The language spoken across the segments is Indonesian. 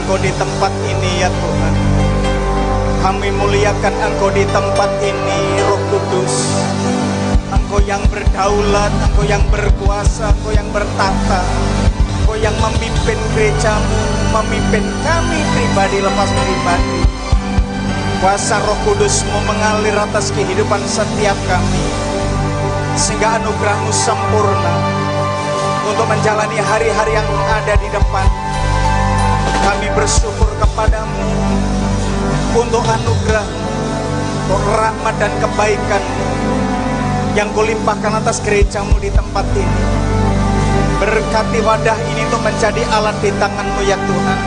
Engkau di tempat ini ya Tuhan. Kami muliakan Engkau di tempat ini, Roh Kudus. Engkau yang berdaulat, Engkau yang berkuasa, Engkau yang bertata, Engkau yang memimpin gerejamu, memimpin kami pribadi lepas pribadi. Kuasa Roh Kudus-Mu mengalir atas kehidupan setiap kami, sehingga anugerah-Mu sempurna untuk menjalani hari-hari yang ada di depan. Kami bersyukur kepadamu untuk anugerah-Mu, untuk rahmat dan kebaikan yang Kau limpahkan atas gereja-Mu di tempat ini. Berkati wadah ini untuk menjadi alat di tangan-Mu ya Tuhan,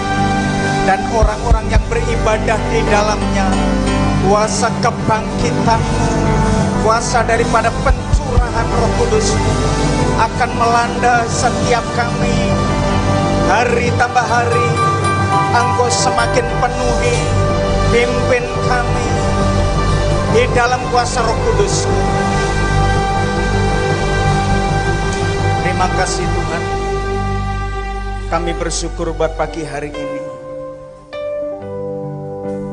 dan orang-orang yang beribadah di dalamnya. Kuasa kebangkitan-Mu, kuasa daripada pencurahan Roh Kudus akan melanda setiap kami. Hari tambah hari Engkau semakin penuhi, pimpin kami di dalam kuasa Roh Kudus. Terima kasih Tuhan. Kami bersyukur buat pagi hari ini.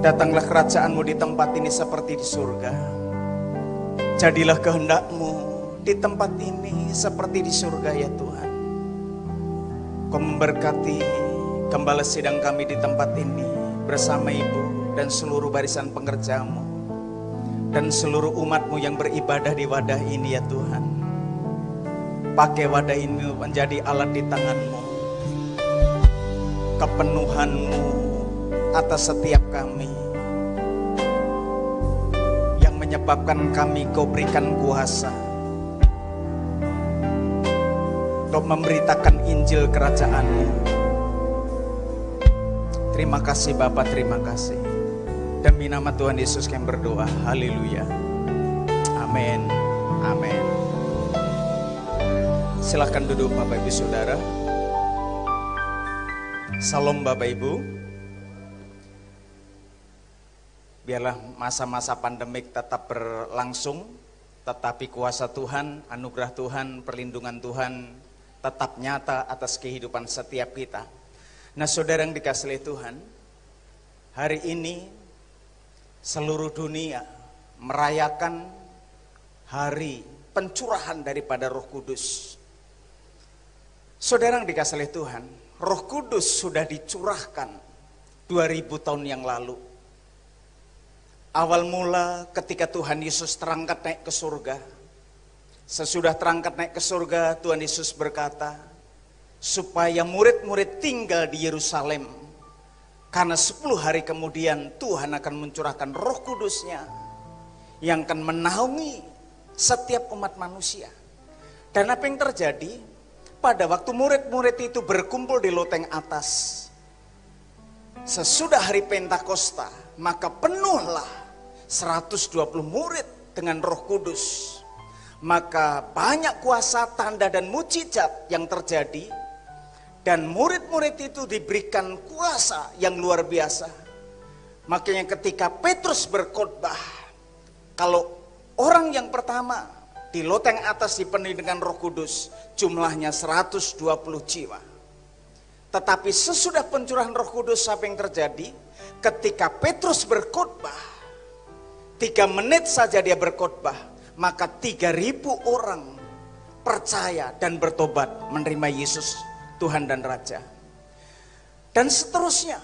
Datanglah kerajaan-Mu di tempat ini seperti di surga. Jadilah kehendak-Mu di tempat ini seperti di surga ya Tuhan. Kau memberkati gembala sidang kami di tempat ini bersama Ibu dan seluruh barisan pengerja-Mu dan seluruh umat-Mu yang beribadah di wadah ini ya Tuhan. Pakai wadah ini menjadi alat di tangan-Mu. Kepenuhan-Mu atas setiap kami yang menyebabkan kami Kau berikan kuasa untuk memberitakan Injil kerajaan-Mu. Terima kasih Bapa, terima kasih. Demi nama Tuhan Yesus kami berdoa. Haleluya. Amin. Amin. Silakan duduk Bapak Ibu Saudara. Salam Bapak Ibu. Biarlah masa-masa pandemik tetap berlangsung, tetapi kuasa Tuhan, anugerah Tuhan, perlindungan Tuhan tetap nyata atas kehidupan setiap kita. Nah saudara yang dikasihi oleh Tuhan, hari ini seluruh dunia merayakan hari pencurahan daripada Roh Kudus. Saudara yang dikasihi oleh Tuhan, Roh Kudus sudah dicurahkan 2000 tahun yang lalu. Awal mula ketika Tuhan Yesus terangkat naik ke surga. Sesudah terangkat naik ke surga, Tuhan Yesus berkata, supaya murid-murid tinggal di Yerusalem. Karena 10 hari kemudian Tuhan akan mencurahkan Roh Kudus-Nya yang akan menaungi setiap umat manusia. Dan apa yang terjadi? Pada waktu murid-murid itu berkumpul di loteng atas, sesudah hari Pentakosta, maka penuhlah 120 murid dengan Roh Kudus. Maka banyak kuasa, tanda dan mukjizat yang terjadi. Dan murid-murid itu diberikan kuasa yang luar biasa. Makanya ketika Petrus berkhotbah, kalau orang yang pertama di loteng atas dipenuhi dengan Roh Kudus, jumlahnya 120 jiwa. Tetapi sesudah pencurahan Roh Kudus, apa yang terjadi? Ketika Petrus berkhotbah, 3 menit saja dia berkhotbah, maka 3000 orang percaya dan bertobat menerima Yesus Tuhan dan Raja. Dan seterusnya,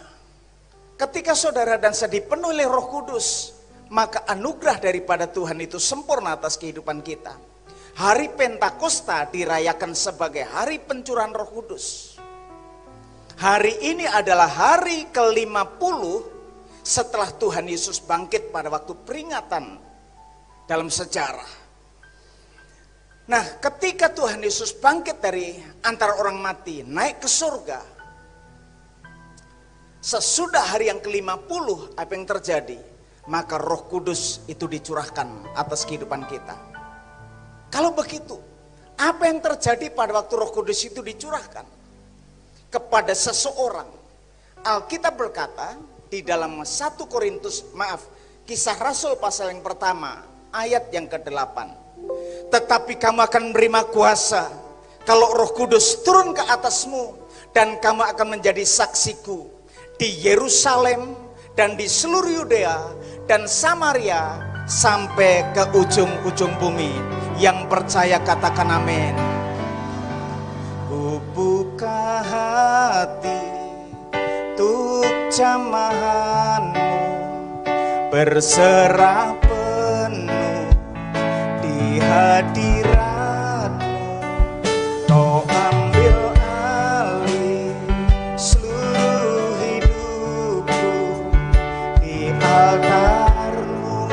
ketika saudara dan saya dipenuhi oleh Roh Kudus, maka anugerah daripada Tuhan itu sempurna atas kehidupan kita. Hari Pentakosta dirayakan sebagai hari pencurahan Roh Kudus. Hari ini adalah hari ke-50 setelah Tuhan Yesus bangkit pada waktu peringatan dalam sejarah. Nah, ketika Tuhan Yesus bangkit dari antara orang mati, naik ke surga, sesudah hari yang ke-50, apa yang terjadi? Maka Roh Kudus itu dicurahkan atas kehidupan kita. Kalau begitu, apa yang terjadi pada waktu Roh Kudus itu dicurahkan kepada seseorang? Alkitab berkata di dalam 1 Korintus, Kisah Rasul pasal yang pertama, ayat yang ke-8. Tetapi kamu akan menerima kuasa kalau Roh Kudus turun ke atasmu, dan kamu akan menjadi saksiku di Yerusalem dan di seluruh Yudea dan Samaria sampai ke ujung-ujung bumi. Yang percaya katakan amin. Ku buka hati untuk jamahanmu, berserah penuh di hadiratmu. Kau ambil alih seluruh hidupku, di altarmu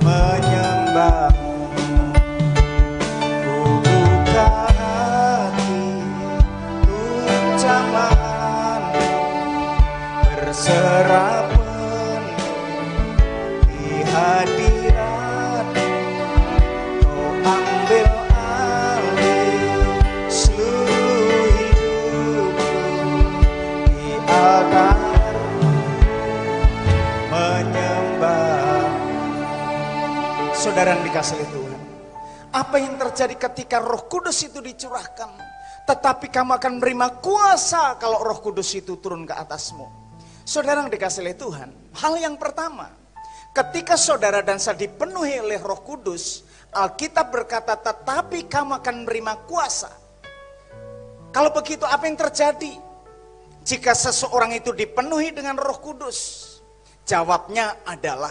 menyembahmu. Ku buka hati untuk jamahanmu, berserah penuh di hadiratmu. Kau ambil alih seluruh hidupku, di altarmu menyembah. Saudara yang dikasihi Tuhan, apa yang terjadi ketika Roh Kudus itu dicurahkan? Tetapi kamu akan menerima kuasa kalau Roh Kudus itu turun ke atasmu. Saudara yang dikasihi Tuhan, hal yang pertama, ketika saudara dan saya dipenuhi oleh Roh Kudus, Alkitab berkata, tetapi kamu akan menerima kuasa. Kalau begitu, apa yang terjadi jika seseorang itu dipenuhi dengan Roh Kudus? Jawabnya adalah,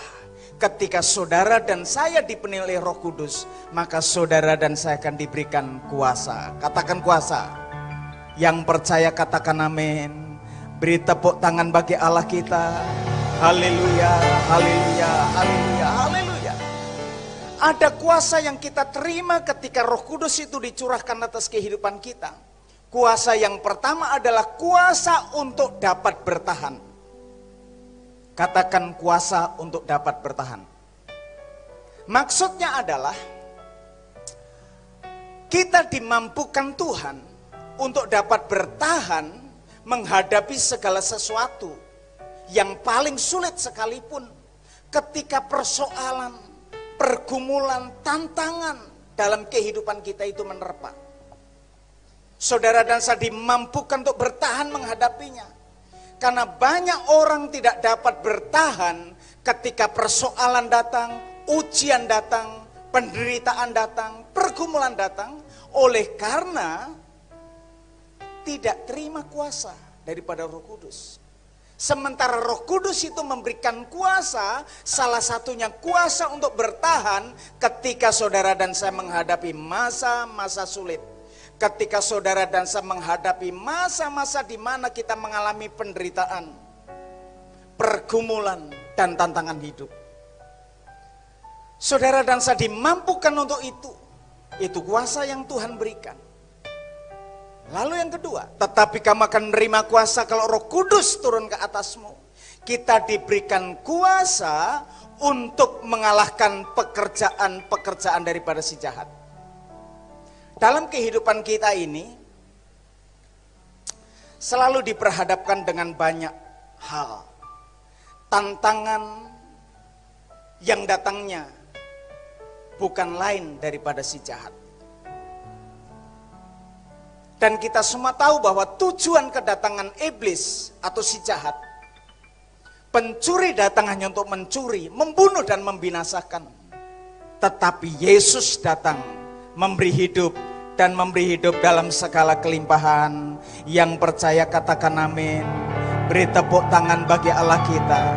ketika saudara dan saya dipenuhi oleh Roh Kudus, maka saudara dan saya akan diberikan kuasa. Katakan kuasa. Yang percaya katakan amin. Beri tepuk tangan bagi Allah kita. Haleluya, haleluya, haleluya, haleluya. Ada kuasa yang kita terima ketika Roh Kudus itu dicurahkan atas kehidupan kita. Kuasa yang pertama adalah kuasa untuk dapat bertahan. Katakan kuasa untuk dapat bertahan. Maksudnya adalah kita dimampukan Tuhan untuk dapat bertahan menghadapi segala sesuatu yang paling sulit sekalipun. Ketika persoalan, pergumulan, tantangan dalam kehidupan kita itu menerpa, saudara dan saya dimampukan untuk bertahan menghadapinya. Karena banyak orang tidak dapat bertahan ketika persoalan datang, ujian datang, penderitaan datang, pergumulan datang, oleh karena tidak terima kuasa daripada Roh Kudus. Sementara Roh Kudus itu memberikan kuasa, salah satunya kuasa untuk bertahan ketika saudara dan saya menghadapi masa-masa sulit. Ketika saudara dan saya menghadapi masa-masa di mana kita mengalami penderitaan, pergumulan, dan tantangan hidup. Saudara dan saya dimampukan untuk itu. Itu kuasa yang Tuhan berikan. Lalu yang kedua, tetapi kamu akan menerima kuasa kalau Roh Kudus turun ke atasmu. Kita diberikan kuasa untuk mengalahkan pekerjaan-pekerjaan daripada si jahat. Dalam kehidupan kita ini selalu diperhadapkan dengan banyak hal. Tantangan yang datangnya bukan lain daripada si jahat. Dan kita semua tahu bahwa tujuan kedatangan iblis atau si jahat, pencuri datang hanya untuk mencuri, membunuh dan membinasakan. Tetapi Yesus datang memberi hidup dan memberi hidup dalam segala kelimpahan. Yang percaya katakan amin. Beri tepuk tangan bagi Allah kita.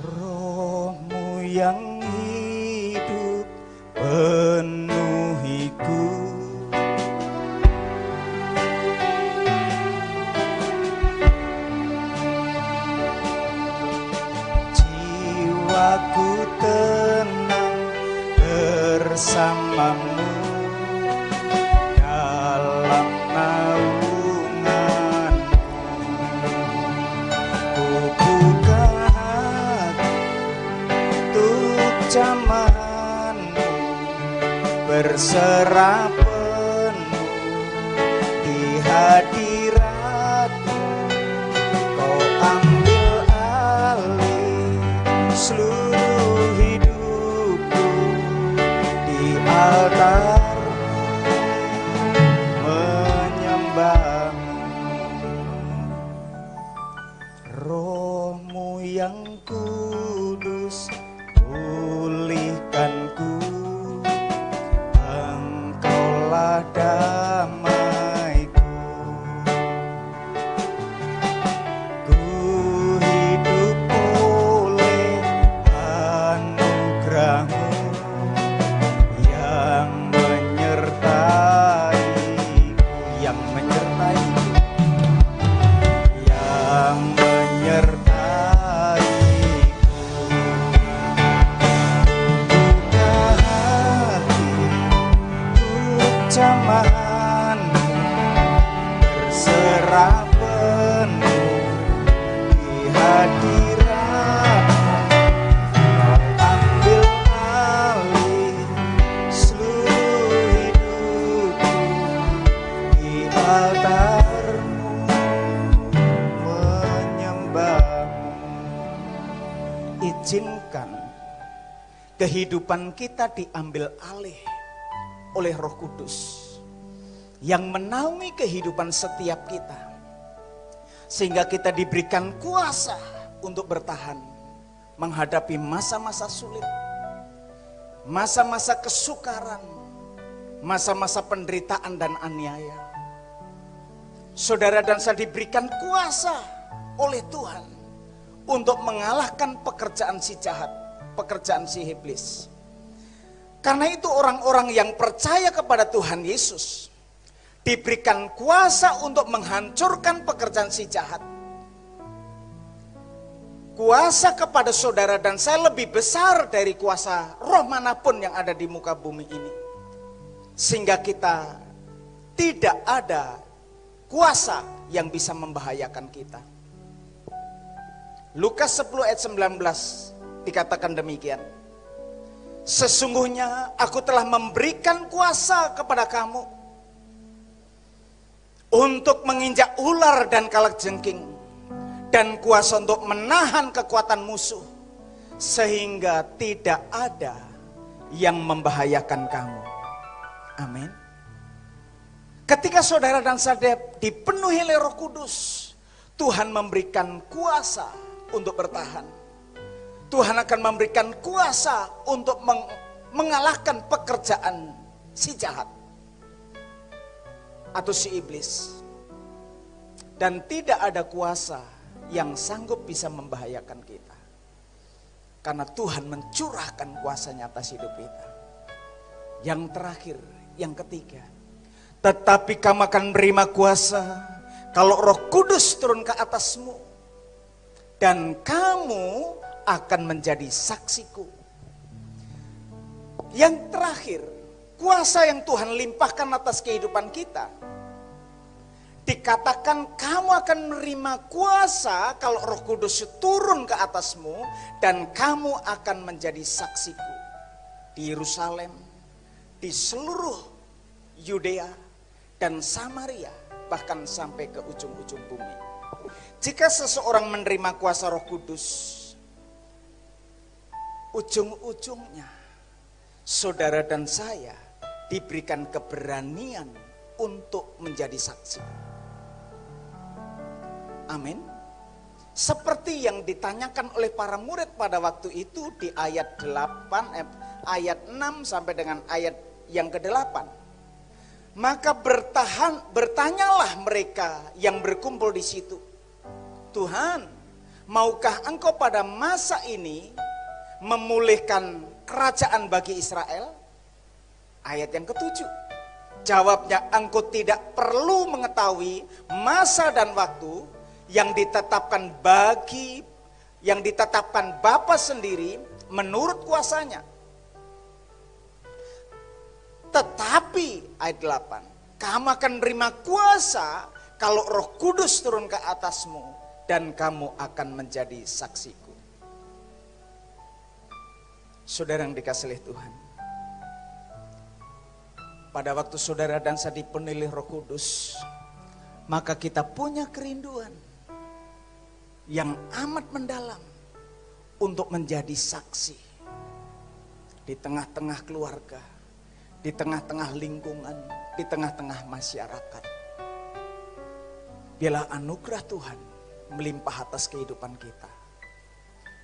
Roh-Mu yang hidup penuhiku, jiwaku tenang bersamamu dalam naunganmu. Ku buka hati untuk jamahanmu, berserah penuh di hadiratmu. Kau ambil alih seluruh hidupku, di altar menyembahmu. Kudus, pulihkanku, Engkaulah damaiku. Ku hidup oleh anugerah-Mu yang menyertai-Ku, yang menyertai-Ku, yang menyertai-Ku. Buka hati untuk jamahan-Mu, berserah penuh di hadirat-Mu. Kau ambil alih seluruh hidupku di altar-Mu, menyembah-Mu. Izinkan kehidupan kita diambil alih oleh Roh Kudus yang menaungi kehidupan setiap kita, sehingga kita diberikan kuasa untuk bertahan menghadapi masa-masa sulit, masa-masa kesukaran, masa-masa penderitaan dan aniaya. Saudara dan saya diberikan kuasa oleh Tuhan untuk mengalahkan pekerjaan si jahat, pekerjaan si iblis. Karena itu orang-orang yang percaya kepada Tuhan Yesus diberikan kuasa untuk menghancurkan pekerjaan si jahat. Kuasa kepada saudara dan saya lebih besar dari kuasa roh manapun yang ada di muka bumi ini. Sehingga kita tidak ada kuasa yang bisa membahayakan kita. Lukas 10 ayat 19 dikatakan demikian. Sesungguhnya aku telah memberikan kuasa kepada kamu untuk menginjak ular dan kalajengking, dan kuasa untuk menahan kekuatan musuh, sehingga tidak ada yang membahayakan kamu. Amin. Ketika saudara dan saya dipenuhi oleh Roh Kudus, Tuhan memberikan kuasa untuk bertahan. Tuhan akan memberikan kuasa untuk mengalahkan pekerjaan si jahat atau si iblis. Dan tidak ada kuasa yang sanggup bisa membahayakan kita, karena Tuhan mencurahkan kuasanya atas hidup kita. Yang terakhir, yang ketiga, tetapi kamu akan menerima kuasa kalau Roh Kudus turun ke atasmu, dan kamu akan menjadi saksiku. Yang terakhir, kuasa yang Tuhan limpahkan atas kehidupan kita, dikatakan kamu akan menerima kuasa kalau Roh Kudus turun ke atasmu, dan kamu akan menjadi saksiku di Yerusalem, di seluruh Yudea dan Samaria, bahkan sampai ke ujung-ujung bumi. Jika seseorang menerima kuasa Roh Kudus, ujung-ujungnya saudara dan saya diberikan keberanian untuk menjadi saksi. Amin. Seperti yang ditanyakan oleh para murid pada waktu itu di ayat 6 sampai dengan ayat yang ke-8. Maka bertanyalah mereka yang berkumpul di situ, Tuhan, maukah Engkau pada masa ini memulihkan kerajaan bagi Israel? Ayat yang ke-7. Jawabnya, Engkau tidak perlu mengetahui masa dan waktu yang ditetapkan Bapa sendiri menurut kuasanya. Tetapi ayat 8, kamu akan menerima kuasa kalau Roh Kudus turun ke atasmu, dan kamu akan menjadi saksiku. Saudara yang dikasihi oleh Tuhan, pada waktu saudara dan saya dipenuhi Roh Kudus, maka kita punya kerinduan yang amat mendalam untuk menjadi saksi di tengah-tengah keluarga, di tengah-tengah lingkungan, di tengah-tengah masyarakat. Biarlah anugerah Tuhan melimpah atas kehidupan kita.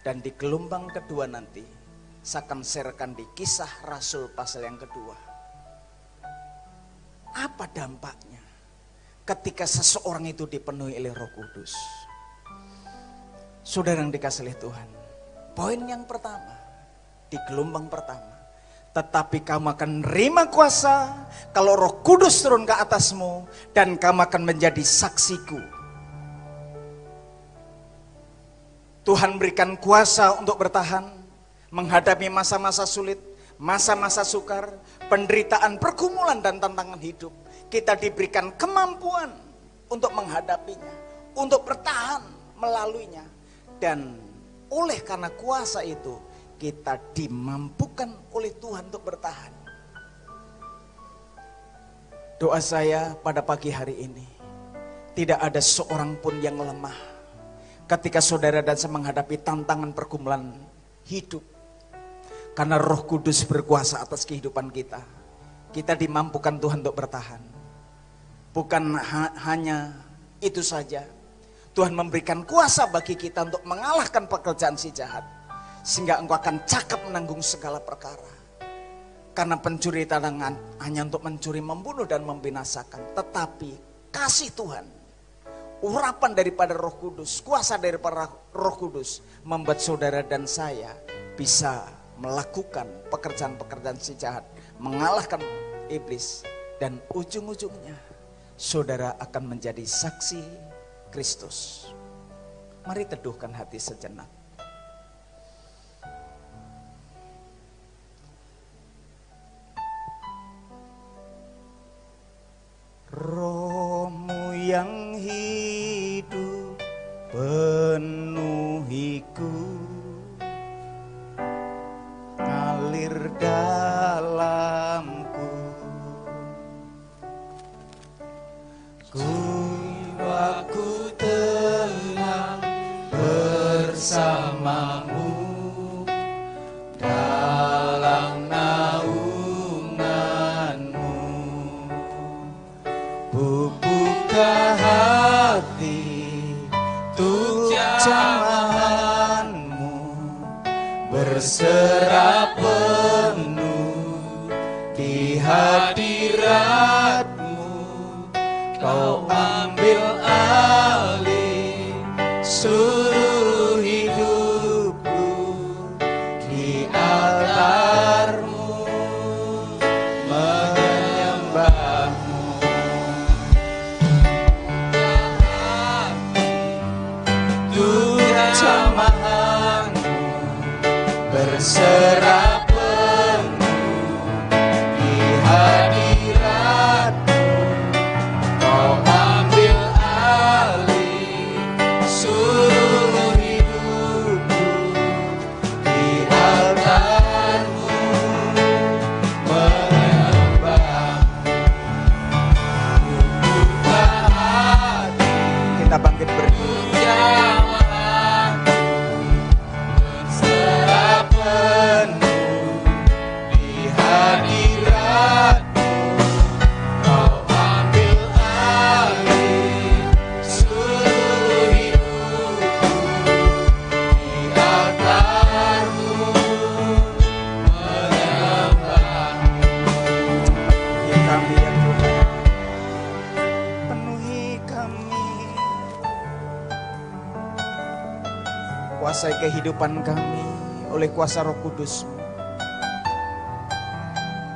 Dan di gelombang kedua nanti, saya akan sharekan di Kisah Rasul pasal yang kedua. Apa dampaknya ketika seseorang itu dipenuhi oleh Roh Kudus? Saudara yang dikasihi oleh Tuhan, poin yang pertama, di gelombang pertama, tetapi kamu akan menerima kuasa kalau Roh Kudus turun ke atasmu, dan kamu akan menjadi saksiku. Tuhan berikan kuasa untuk bertahan, menghadapi masa-masa sulit, masa-masa sukar, penderitaan, pergumulan, dan tantangan hidup. Kita diberikan kemampuan untuk menghadapinya, untuk bertahan melaluinya. Dan oleh karena kuasa itu, kita dimampukan oleh Tuhan untuk bertahan. Doa saya pada pagi hari ini, tidak ada seorang pun yang lemah ketika saudara dan saya menghadapi tantangan pergumulan hidup. Karena Roh Kudus berkuasa atas kehidupan kita. Kita dimampukan Tuhan untuk bertahan. Bukan hanya itu saja. Tuhan memberikan kuasa bagi kita untuk mengalahkan pekerjaan si jahat. Sehingga engkau akan cakap menanggung segala perkara. Karena pencuri tangan hanya untuk mencuri, membunuh, dan membinasakan. Tetapi kasih Tuhan, urapan daripada Roh Kudus, kuasa daripada Roh Kudus, membuat saudara dan saya bisa melakukan pekerjaan-pekerjaan si jahat, mengalahkan iblis, dan ujung-ujungnya saudara akan menjadi saksi Kristus. Mari teduhkan hati sejenak. Roh-Mu yang hidup penuhiku, ngalir dalamku, jiwaku tenang bersamamu dalam naunganmu. Buka hati untuk jamahanmu, berserah penuh di hadiratmu. Kau ambil alih seluruh hidupku di altarmu, menyembahmu. Untuk jamahanmu, berserah penuh di hadiratmu. Kau ambil alih seluruh hidupku di altarmu, menyembahmu. Buka hati, kita bangkit berdua. Berserah penuh di hadiratmu. Kau ambil alih seluruh hidupku di altarmu, menyembahmu. Penuhi kami ya Tuhan, penuhi kami. Kuasai kehidupan kami oleh kuasa Roh Kudus-Mu.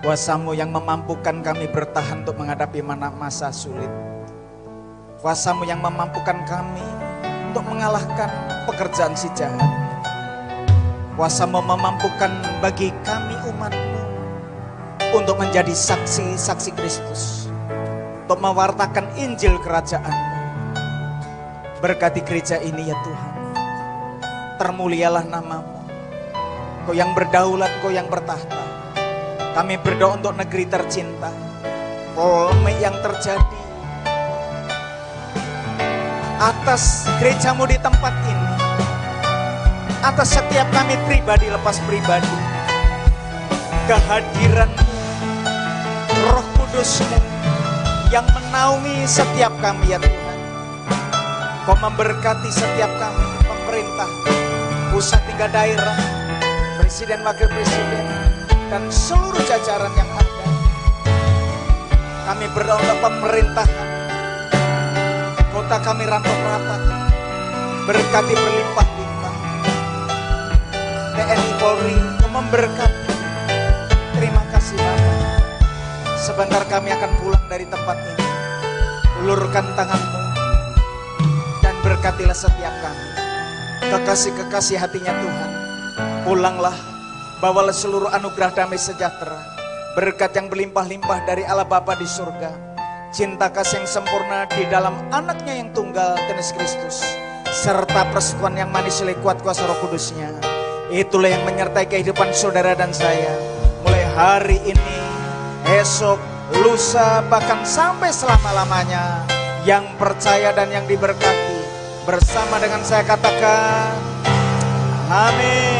Kuasa-Mu yang memampukan kami bertahan untuk menghadapi masa sulit. Kuasa-Mu yang memampukan kami untuk mengalahkan pekerjaan si jahat. Kuasa-Mu memampukan bagi kami umat-Mu untuk menjadi saksi-saksi Kristus, untuk mewartakan Injil Kerajaan-Mu. Berkati gereja ini ya Tuhan. Termulialah nama-Mu. Kau yang berdaulat, Kau yang bertahta. Kami berdoa untuk negeri tercinta, polemik yang terjadi atas gereja-Mu di tempat ini, atas setiap kami pribadi lepas pribadi. Kehadiran-Mu, Roh Kudus-Mu yang menaungi setiap kami ya Tuhan. Kau memberkati setiap kami, pemerintah, pusat hingga daerah, presiden, wakil presiden, dan seluruh jajaran yang ada. Kami berdoa untuk pemerintahan kota kami Rantau Rapat, berkati berlimpah-limpah. TNI Polri memberkati. Terima kasih Bapak. Sebentar kami akan pulang dari tempat ini. Ulurkan tanganmu dan berkatilah setiap kami. Kekasih-kekasih hatinya Tuhan, pulanglah, bawalah seluruh anugerah damai sejahtera, berkat yang berlimpah-limpah dari Allah Bapa di surga, cinta kasih yang sempurna di dalam anaknya yang tunggal, Yesus Kristus, serta persekutuan yang manis oleh kuat kuasa Roh Kudusnya. Itulah yang menyertai kehidupan saudara dan saya, mulai hari ini, esok, lusa, bahkan sampai selama-lamanya. Yang percaya dan yang diberkati, bersama dengan saya katakan, amin.